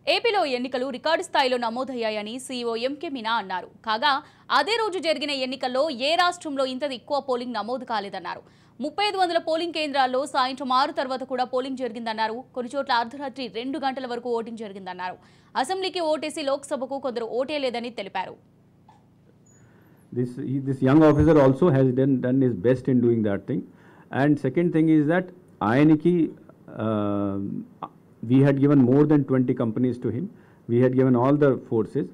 ఏపీలో ఎన్నికలు రికార్డు స్థాయిలో నమోదయ్యాయని సీఈఓ ఎంకే మీనా అన్నారు. కాగా అదే రోజు జరిగిన ఎన్నికల్లో ఏ రాష్ట్రంలో ఇంత ఎక్కువ పోలింగ్ నమోదు కాలేదన్నారు. 3500 పోలింగ్ కేంద్రాల్లో సాయంత్రం 6 తర్వాత కూడా పోలింగ్ జరిగిందన్నారు. కొన్ని చోట్ల అర్ధరాత్రి 2 గంటల వరకు ఓటింగ్ జరిగిందన్నారు. అసెంబ్లీకి ఓటేసి లోక్సభకు కొందరు ఓటేయలేదని తెలిపారు. This young officer also has done his best in doing that thing. And second thing is that Ayaniki, we had given more than 20 companies to him. We had given all the forces.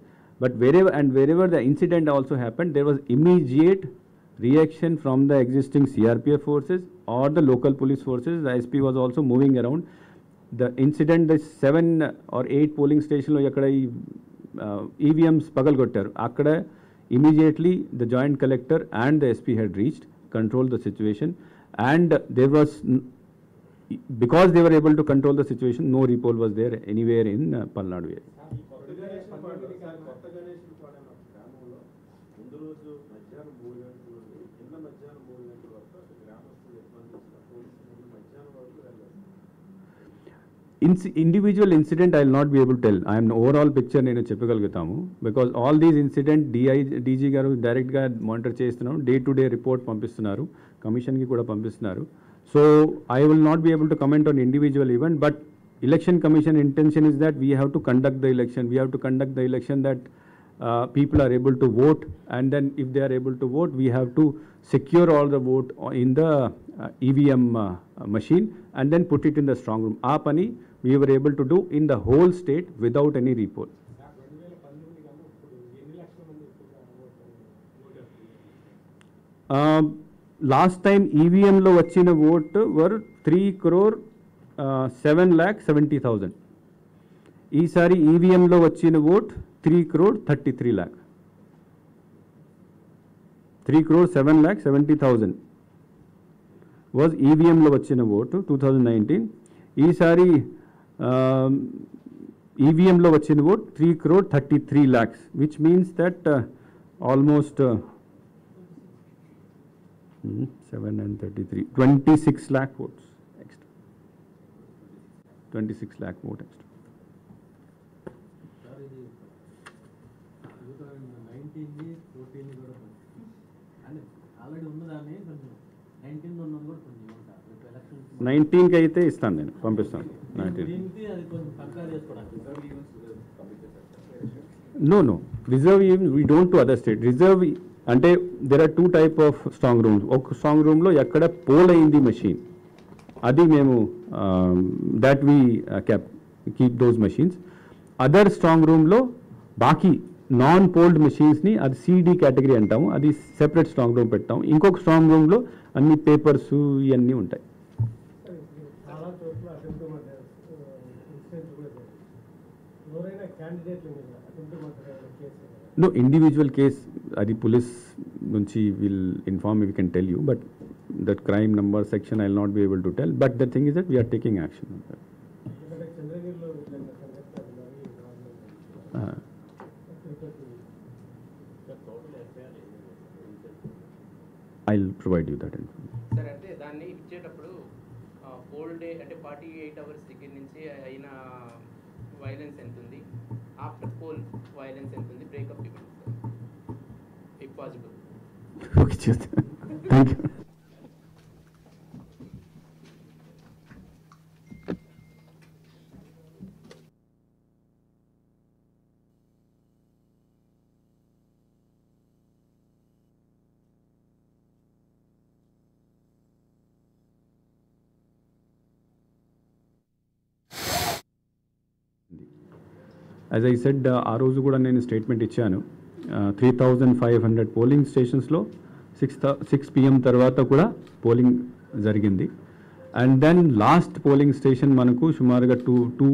But wherever the incident also happened, there was immediate reaction from the existing CRPF forces or the local police forces. The SP was also moving around. The incident, the 7 or 8 polling stations, EVMs pagal gottaru. Akkada immediately the joint collector and the SP had reached, controlled the situation, and there was, because they were able to control the situation, no repoll was there anywhere in Palnadu. Individual incident I will not be able to tell. I am overall picture నేను చెప్పగలుగుతాము because all these incident DG గారు direct గా monitor చేస్తున్నారు, day to day report పంపిస్తున్నారు, commission కి కూడా పంపిస్తున్నారు. So I will not be able to comment on individual event, but election commission intention is that we have to conduct the election. We have to conduct the election that people are able to vote, and then if they are able to vote, we have to secure all the vote in the EVM machine and then put it in the strong room. Aa pani we were able to do in the whole state without any repoll. Last time EVM lo vachina vote were 3,07,70,000. Eesari EVM lo vachina vote 3,33 lakh. 3,07,70,000 was EVM lo vachina vote 2019. Eesari EVM lo vachina vote 3,33 lakhs, which means that almost 7 and 33, 26 lakh votes extra. 26 lakh vote extra. నైన్టీన్కి అయితే ఇస్తాను, నేను పంపిస్తాను. No reserve we don't to other state. Reserve అంటే there are 2 type of strong rooms. ఒక strong రూమ్లో ఎక్కడ poll అయింది machine, అది మేము that we keep those machines. Other strong రూమ్లో బాకీ నాన్ పోల్డ్ మెషిన్స్ని, అది CD కేటగిరీ అంటాము, అది సెపరేట్ స్ట్రాంగ్ రూమ్ పెట్టాము. ఇంకొక స్ట్రాంగ్ రూమ్లో అన్ని పేపర్స్ ఇవన్నీ ఉంటాయి. No individual case, adi police nunchi will inform me, we can tell you, but that crime number section I will not be able to tell. But the thing is that we are taking action on that. I'll provide you that information. Sir, ante danni icchetappudu poll day ante 48 hours దగ్గర నుంచి అయిన violence ఎంత ఉంది, after pole violence ఎంత ఉంది, breakup ఇవ్వండి sir if possible. Okay చేస్తాను. Thank you. As I said, ఆ రోజు కూడా నేను స్టేట్మెంట్ ఇచ్చాను. 3,500 పోలింగ్ స్టేషన్స్లో 6 PM తర్వాత కూడా పోలింగ్ జరిగింది. And then last polling station మనకు సుమారుగా 2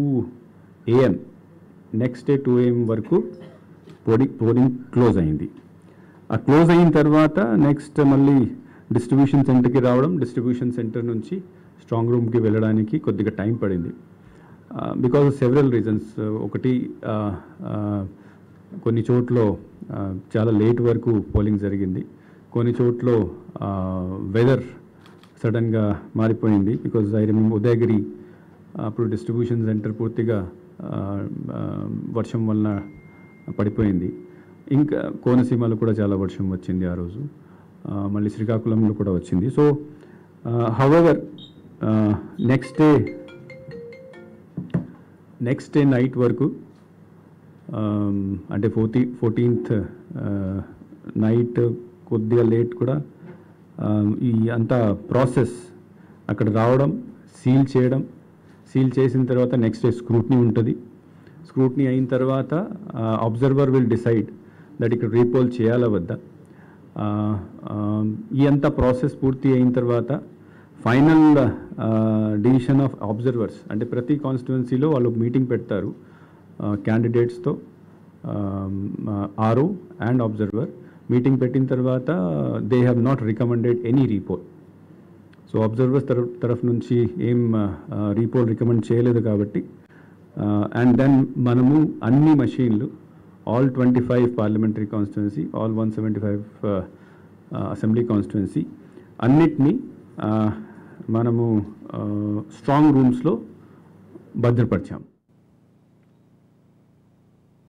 AM, నెక్స్ట్ డే 2 AM వరకు పోలింగ్ క్లోజ్ అయింది. ఆ క్లోజ్ అయిన తర్వాత నెక్స్ట్ మళ్ళీ డిస్ట్రిబ్యూషన్ సెంటర్కి రావడం, డిస్ట్రిబ్యూషన్ సెంటర్ నుంచి స్ట్రాంగ్ రూమ్కి వెళ్ళడానికి కొద్దిగా టైం పడింది. Because of several reasons. ఒకటి కొన్ని చోట్ల చాలా లేట్ వరకు పోలింగ్ జరిగింది, కొన్ని చోట్ల వెదర్ సడన్గా మారిపోయింది. బికాజ్ ఐ రిమెంబర్ ఉదయగిరి అప్పుడు డిస్ట్రిబ్యూషన్ సెంటర్ పూర్తిగా వర్షం వలన పడిపోయింది. ఇంకా కోనసీమలో కూడా చాలా వర్షం వచ్చింది ఆ రోజు. మళ్ళీ శ్రీకాకుళంలో కూడా వచ్చింది. So however next day night వరకు అంటే 14th నైట్ కొద్దిగా లేట్ కూడా ఈ అంతా ప్రాసెస్ అక్కడ రావడం, సీల్ చేయడం, సీల్ చేసిన తర్వాత నెక్స్ట్ డే స్క్రూట్నీ ఉంటుంది. స్క్రూట్నీ అయిన తర్వాత అబ్జర్వర్ విల్ డిసైడ్ దట్ ఇక్కడ రీపోల్ చేయాలా వద్దా. ఈ అంతా ప్రాసెస్ పూర్తి అయిన తర్వాత ఫైనల్ డిసిషన్ ఆఫ్ అబ్జర్వర్స్ అంటే ప్రతి కాన్స్టిట్యువెన్సీలో వాళ్ళు మీటింగ్ పెడతారు క్యాండిడేట్స్తో, ఆర్ఓ అండ్ అబ్జర్వర్. మీటింగ్ పెట్టిన తర్వాత they have not recommended any repoll. So observers తరఫు నుంచి ఏం రీపోల్ రికమెండ్ చేయలేదు కాబట్టి అండ్ దెన్ మనము అన్ని మషీన్లు all 25 parliamentary constituency, all 175 assembly constituency అన్నిటినీ మనము స్ట్రాంగ్ రూమ్స్లో భద్రపరిచాం.